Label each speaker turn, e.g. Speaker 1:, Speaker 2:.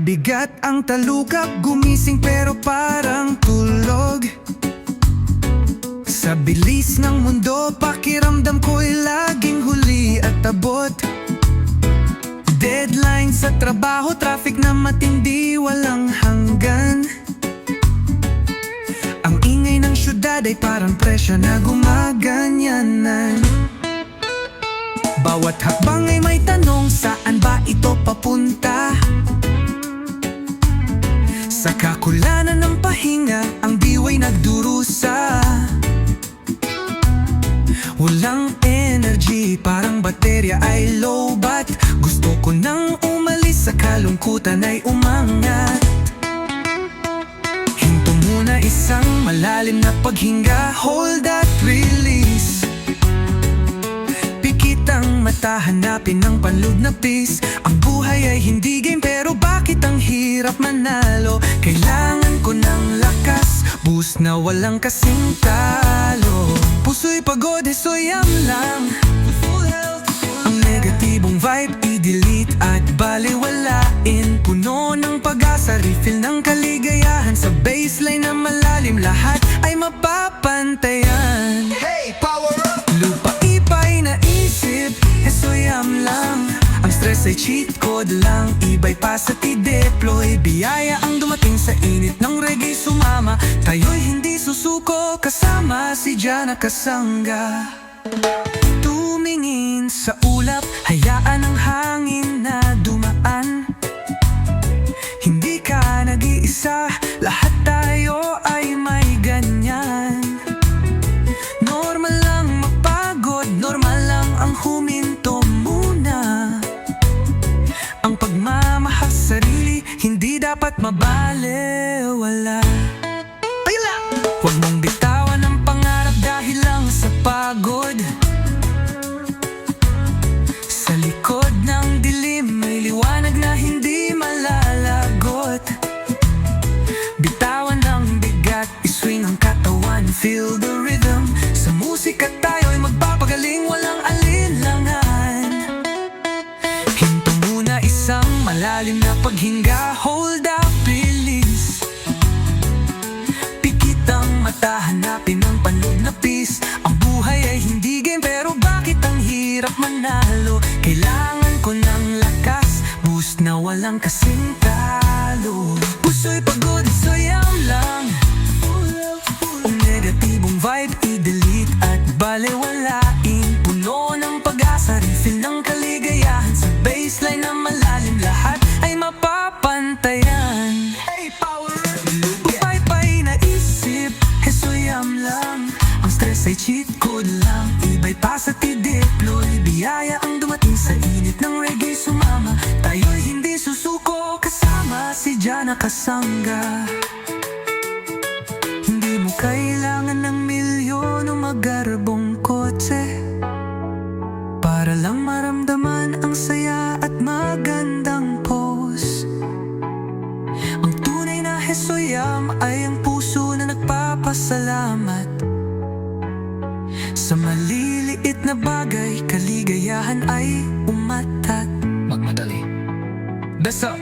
Speaker 1: Mabigat ang talukap, gumising pero parang tulog. Sa bilis ng mundo, pakiramdam ko'y laging huli at abot. Deadline sa trabaho, traffic na matindi, walang hanggan. Ang ingay ng syudad ay parang presyo na gumaganyanan. Bawat hakbang ay may tanong, saan ba ito papunta? Sa kakulanan ng pahinga, ang biway nagdurusa. Walang energy, parang baterya ay low bat. Gusto ko nang umalis, sa kalungkutan ay umangat. Hinto muna isang malalim na paghinga, hold that release. Pikit ang mata, hanapin ng panloob na peace. Ang buhay ay hindi game, pero bakit ang hirap manalo? Kailangan ko ng lakas, boost na walang kasing talo. Puso'y pagod, hesoyam lang. Ang negatibong vibe, i-delete at baliwalain. Puno ng pag-asa, refill ng kaligayahan. Sa baseline na malalim, lahat ay mapapantayan.
Speaker 2: Hey, power up!
Speaker 1: Lupa ipay na isip, hesoyam lang. Ang stress ay cheat code lang, i-bypass at i-deploy. Biyaya ang dumating sa init ng reggae sumama. Tayo'y hindi susuko, kasama si Jana Kasanga. Tumingin sa ulap, hayaan ang hangin na dumaan. Hindi ka nag-iisa, lahat tayo ay may ganyan. Normal lang mapagod, normal lang ang huminto muna. Ang pagmamahal sa sarili, hindi dapat mabalewala. Huwag mong bitawan ang pangarap dahil lang sa pagod. Sa likod ng dilim, may liwanag na hindi malalagot. Bitawan ang bigat, iswing ang katawan, feel the rhythm. Sa musika tayo'y magpapagaling, walang alinlangan. Hinto muna isang malalim na paghinga, hold up, release. Pikit ang mata, hanapin ang panloob na peace. Ang buhay ay hindi game, pero bakit ang hirap manalo? Kailangan ko ng lakas, boost na walang kasing talo. Puso'y pagod, soyam lang. Ang negatibong vibe, i-delete at balewalain. Puno ng pag-asa, refill ng kaligayahan. Sa baseline na malalim, lahat ay mapapantayan.
Speaker 2: Hey, power up!
Speaker 1: Upay-pay na isip, hesoyam lang. Ang stress ay cheat code lang, i-bypass at i-deploy. Biyaya ang dumating sa init ng reggae sumama. Tayo'y hindi susuko, kasama si Jana Kasanga. Hindi mo kailangan ng milyon o magarbong kotse para lang maramdaman ang saya at magandang pose. Ang tunay na hesoyam ay ang puso na nagpapasalamat. Sa maliliit na bagay, kaligayahan ay umatat.
Speaker 2: Magmadali.
Speaker 1: That's up!